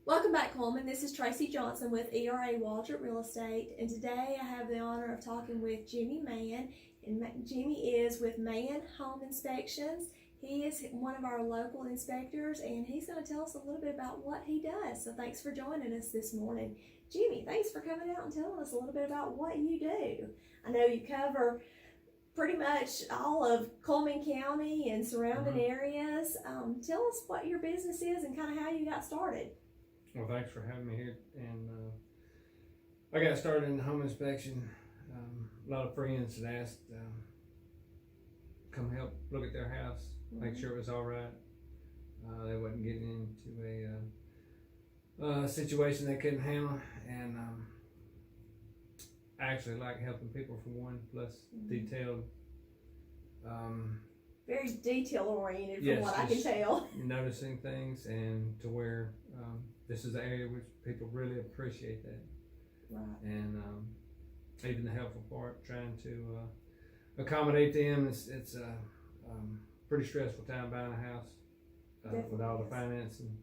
Welcome back, Coleman. This is Traci Johnson with ERA Waldrop Real Estate, and today I have the honor of talking with Jimmy Mann. And Jimmy is with Mann Home Inspections. He is one of our local inspectors, and he's going to tell us a little bit about what he does. So thanks for joining us this morning. Jimmy, thanks for coming out and telling us a little bit about what you do. I know you cover pretty much all of Coleman County and surrounding areas. Tell us what your business is and kind of how you got started. Well, thanks for having me here. And I got started in home inspection. A lot of friends had asked, come help look at their house, make sure it was all right. They wasn't getting into a situation they couldn't handle. And I actually like helping people for one, plus detailed. Very detail oriented from Yes, what I can tell. Noticing things, and to where this is the area which people really appreciate that. Right. And even the helpful part, trying to accommodate them. It's a pretty stressful time buying a house with all the financing.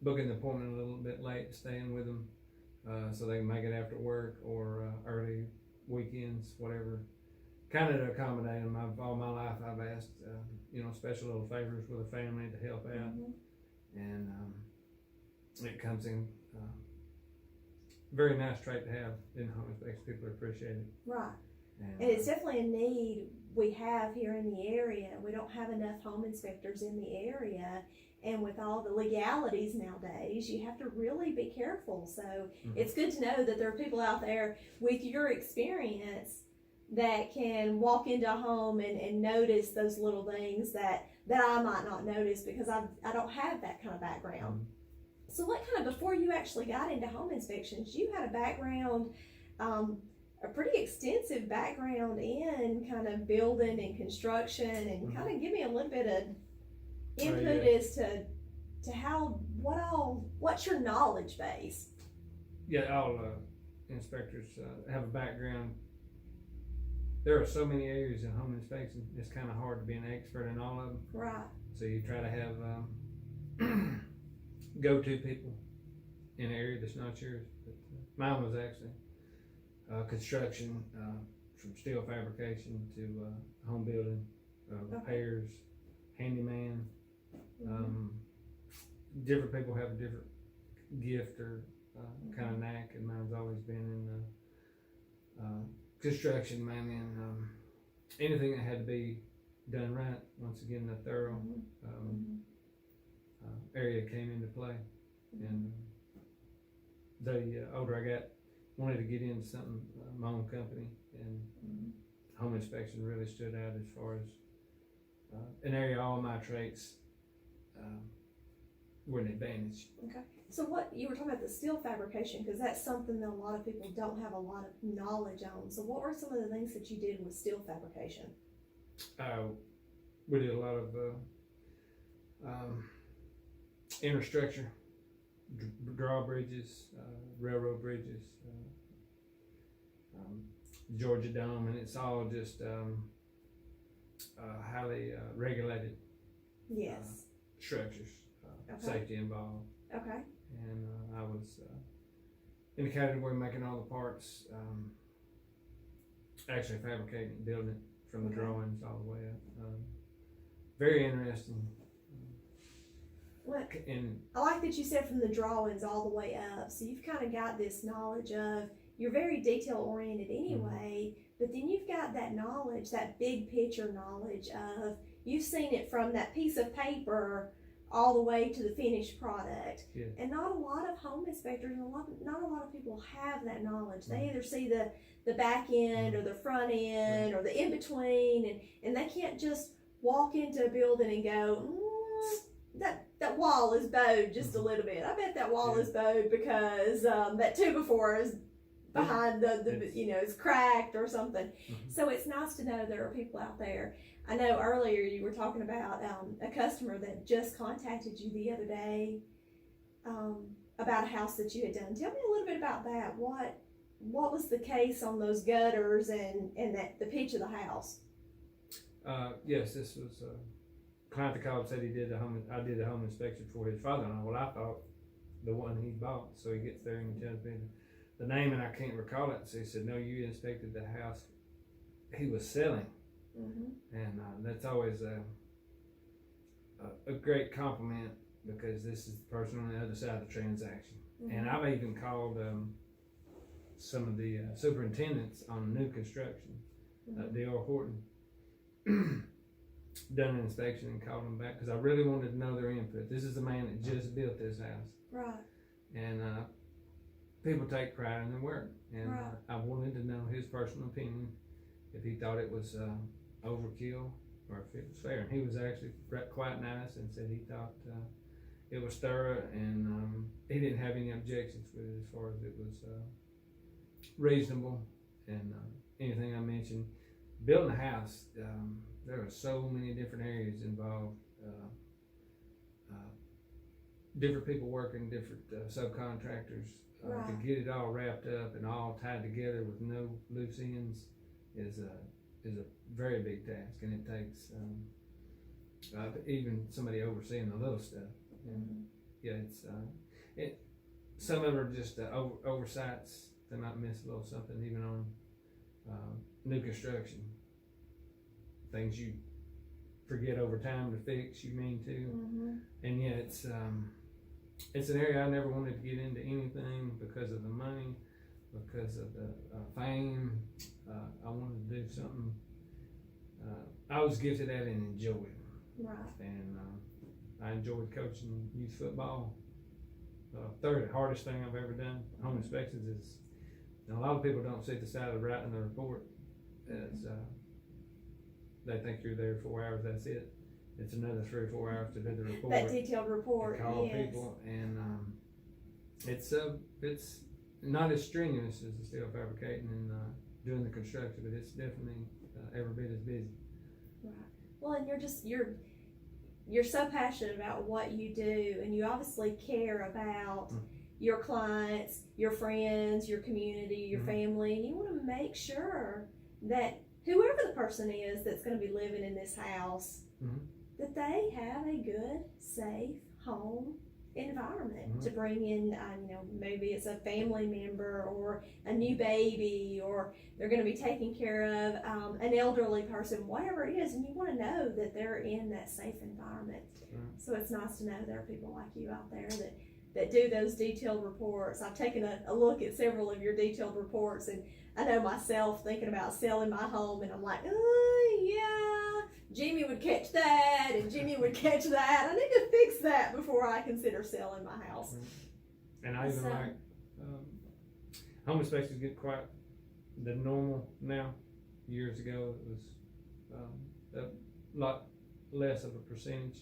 Booking the appointment a little bit late, staying with them so they can make it after work or early weekends, whatever. Kind of to accommodate them. All my life I've asked, special little favors with a family to help out, and it comes in very nice trait to have in home inspection. People appreciate it. Right. And it's definitely a need we have here in the area. We don't have enough home inspectors in the area, and with all the legalities nowadays, you have to really be careful. So it's good to know that there are people out there with your experience that can walk into a home and notice those little things that I might not notice because I don't have that kind of background. So what kind of, before you actually got into home inspections, you had a background, a pretty extensive background in kind of building and construction, and kind of give me a little bit of input as to how, what's your knowledge base? Yeah, all inspectors have a background. There are so many areas in home inspection, it's kind of hard to be an expert in all of them. Right. So you try to have go-to people in an area that's not yours. But, mine was actually construction, from steel fabrication to home building, repairs, handyman. Different people have a different gift or kind of knack, and mine's always been in construction, mainly, and anything that had to be done right. Once again, the thorough area came into play, and the older I got, wanted to get into something, my own company, and home inspection really stood out as far as an area all my traits were an advantage. Okay. So what, you were talking about the steel fabrication, because that's something that a lot of people don't have a lot of knowledge on. So what were some of the things that you did with steel fabrication? We did a lot of infrastructure, drawbridges, railroad bridges, Georgia Dome, and it's all just highly regulated structures, safety involved. Okay. And I was in the category making all the parts, actually fabricating and building it from the drawings all the way up. Very interesting. And I like that you said from the drawings all the way up. So you've kind of got this knowledge of, you're very detail oriented anyway, but then you've got that knowledge, that big picture knowledge of, you've seen it from that piece of paper all the way to the finished product. Yeah. And not a lot of home inspectors, not a lot of people have that knowledge. They either see the back end or the front end or the in between, and they can't just walk into a building and go, that wall is bowed just a little bit. I bet that wall is bowed because that 2x4 is behind it's cracked or something. So it's nice to know there are people out there. I know earlier you were talking about a customer that just contacted you the other day about a house that you had done. Tell me a little bit about that. What was the case on those gutters and the pitch of the house? Yes, this was client that called said I did a home inspection for his father-in-law. Well, I thought the one he bought. So he gets there and he tells me the name, and I can't recall it. So he said, no, you inspected the house he was selling. And that's always a great compliment, because this is the person on the other side of the transaction. And I've even called some of the superintendents on new construction, D.R. Horton, done an inspection and called them back, because I really wanted to know their input. This is the man that just built this house. Right. And people take pride in their work. And Right. I wanted to know his personal opinion, if he thought it was overkill or if it was fair. And he was actually quite nice and said he thought it was thorough, and he didn't have any objections with it as far as it was reasonable. And anything I mentioned, building a house, there are so many different areas involved. Different people working, different subcontractors, to Right. get it all wrapped up and all tied together with no loose ends is a very big task, and it takes even somebody overseeing the little stuff. And yeah, some of them are just oversights. They might miss a little something, even on new construction. Things you forget over time to fix, you mean to. And yeah, it's an area I never wanted to get into anything because of the money, because of the fame. I wanted to do something I was gifted at and enjoyed. Right. And I enjoyed coaching youth football. Third hardest thing I've ever done, home inspections, is, and a lot of people don't see the side of writing the report as they think you're there 4 hours, that's it. It's another 3 or 4 hours to do the report. That detailed report. To call Yes. people, and it's not as strenuous as the steel fabricating and doing the construction, but it's definitely every bit as busy. Right. Well, and you're so passionate about what you do, and you obviously care about your clients, your friends, your community, your family, and you want to make sure that whoever the person is that's going to be living in this house, that they have a good, safe home environment to bring in, maybe it's a family member or a new baby, or they're going to be taking care of an elderly person, whatever it is, and you want to know that they're in that safe environment. So it's nice to know there are people like you out there that do those detailed reports. I've taken a look at several of your detailed reports, and I know myself thinking about selling my home, and I'm like, yeah, Jimmy would catch that, and Jimmy would catch that. I need to fix that before I consider selling my house. And I even like home inspections get quite the normal now. Years ago, it was a lot less of a percentage.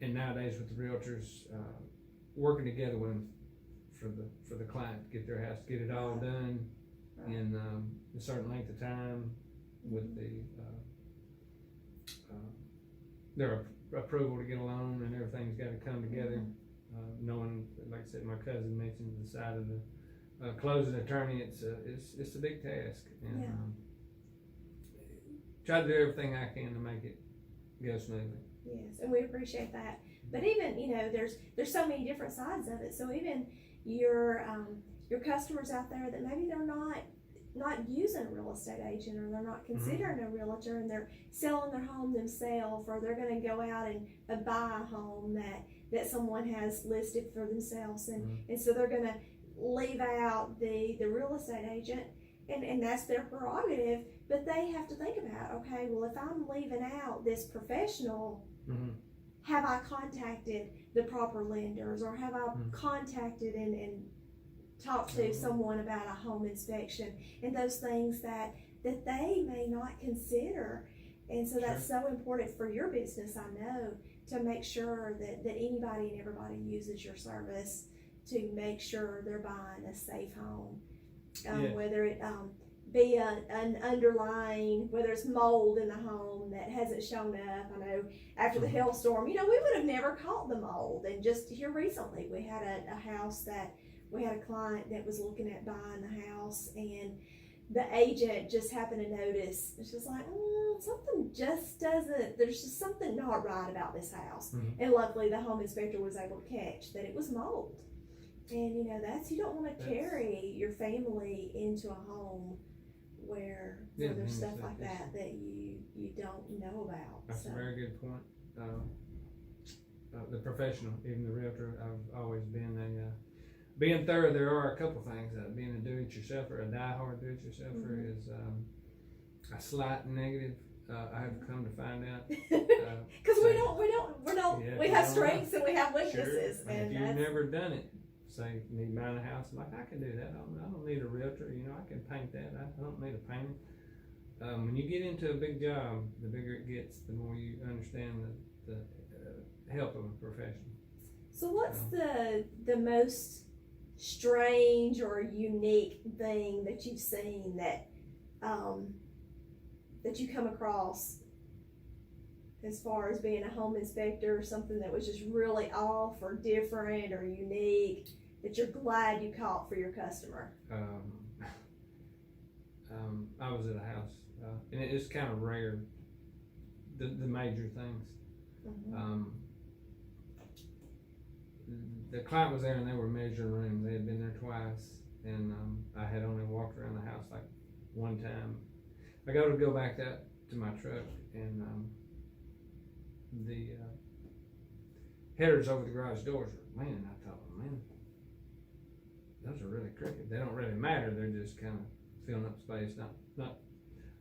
And nowadays, with the realtors working together with them for the client to get their house, get it all done in a certain length of time, with their approval to get a loan, and everything's got to come together. Knowing, like I said, my cousin mentioned the side of the closing attorney, it's a big task, and try to do everything I can to make it go smoothly. Yes, and we appreciate that. But even, there's so many different sides of it. So even your customers out there that maybe they're not using a real estate agent, or they're not considering a realtor, and they're selling their home themselves, or they're going to go out and buy a home that someone has listed for themselves, and so they're going to leave out the real estate agent, and that's their prerogative. But they have to think about, okay, well, if I'm leaving out this professional, have I contacted the proper lenders, or have I contacted and talked to someone about a home inspection, and those things that they may not consider. And so that's so important for your business, I know, to make sure that anybody and everybody uses your service to make sure they're buying a safe home. Whether it be an underlying, whether it's mold in the home that hasn't shown up. I know after the hailstorm, we would have never caught the mold. And just here recently, we had a house that we had a client that was looking at buying the house, and the agent just happened to notice, it's just like, something just doesn't, there's just something not right about this house. Mhm. And luckily the home inspector was able to catch that it was mold. And you know, you don't want to carry your family into a home where there's stuff like that you don't know about. That's a very good point. The professional, even the realtor, I've always been being thorough. There are a couple things. Being a do-it-yourselfer, a die-hard do-it-yourselfer is a slight negative. I have come to find out. Because we have strengths and we have weaknesses. Sure. And if you've never done it, say you need to buy a house, I'm like, I can do that. I don't need a realtor. You know, I can paint that. I don't need a painter. When you get into a big job, the bigger it gets, the more you understand the help of a professional. So what's the most strange or unique thing that you've seen that you come across as far as being a home inspector, something that was just really off or different or unique that you're glad you caught for your customer? I was at a house, and it is kind of rare, the major things. The client was there and they were measuring rooms. They had been there twice, and I had only walked around the house like one time. I go back to my truck, and the headers over the garage doors were, man, I thought, man, those are really crooked. They don't really matter. They're just kind of filling up space, not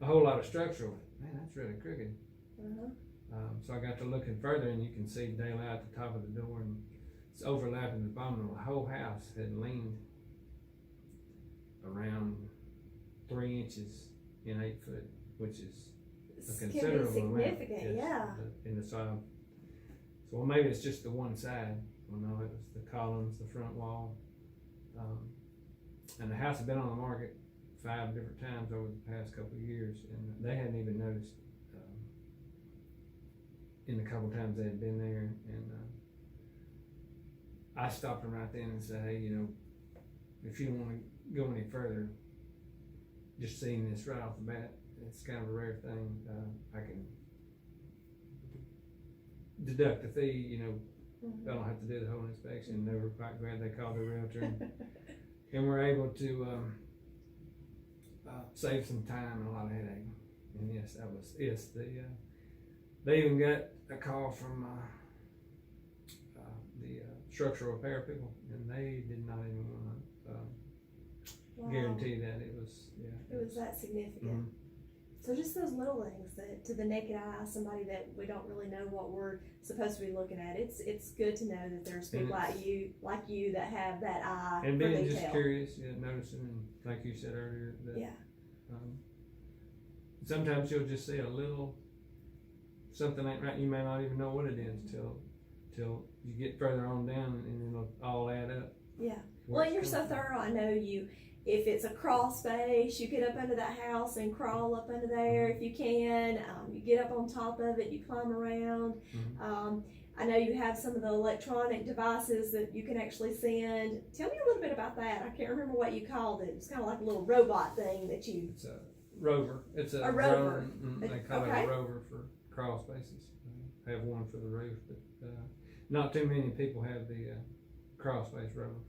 a whole lot of structural. Man, that's really crooked. So I got to looking further, and you can see daylight at the top of the door, and it's overlapping the bottom. The whole house had leaned around 3 inches in 8 foot, which is a considerable significant, amount. yeah. In the side. So well, maybe it's just the one side. Well, no, it was the columns, the front wall, and the house had been on the market 5 different times over the past couple of years, and they hadn't even noticed in the couple times they had been there. And I stopped them right then and said, hey, you know, if you don't want to go any further, just seeing this right off the bat, it's kind of a rare thing. I can deduct the fee, you know, I don't have to do the whole inspection. They were quite glad they called the realtor, and we're able to save some time and a lot of headache. And yes, they even got a call from the structural repair people, and they did not even want to guarantee that it was that significant. So just those little things that to the naked eye, somebody that we don't really know what we're supposed to be looking at, it's good to know that there's people like you that have that eye and for being detail. just curious, noticing, and like you said earlier, that sometimes you'll just see a little something ain't right. You may not even know what it is till you get further on down, and it'll all add up. Yeah. Well, you're so thorough. I know you. If it's a crawl space, you get up under that house and crawl up under there if you can. You get up on top of it, you climb around. I know you have some of the electronic devices that you can actually send. Tell me a little bit about that. I can't remember what you called it. It's kind of like a little robot thing that you... It's a rover. It's a rover. Drone. They call it a rover for crawl spaces. I have one for the roof, but not too many people have the crawl space rover.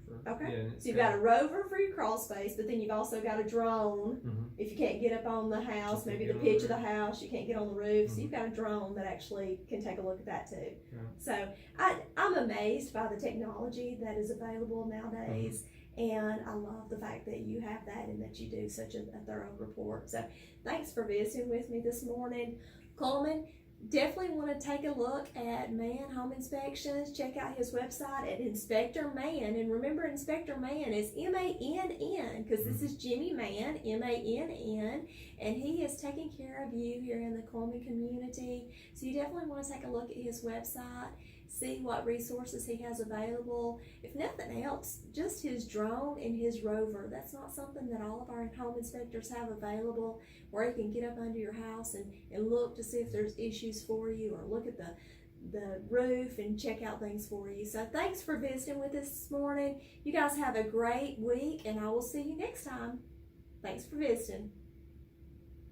So you've got a rover for your crawl space, but then you've also got a drone. If you can't get up on the house, maybe the pitch of the house, you can't get on the roof, so you've got a drone that actually can take a look at that too. So I'm amazed by the technology that is available nowadays, and I love the fact that you have that and that you do such a thorough report. So thanks for visiting with me this morning, Coleman. Definitely want to take a look at Mann Home Inspections. Check out his website at Inspector Mann. And remember, Inspector Mann is M-A-N-N, because this is Jimmy Mann, M-A-N-N, and he is taking care of you here in the Coleman community. So you definitely want to take a look at his website, see what resources he has available. If nothing else, just his drone and his rover. That's not something that all of our home inspectors have available, where you can get up under your house and look to see if there's issues for you, or look at the roof and check out things for you. So thanks for visiting with us this morning. You guys have a great week, and I will see you next time. Thanks for visiting.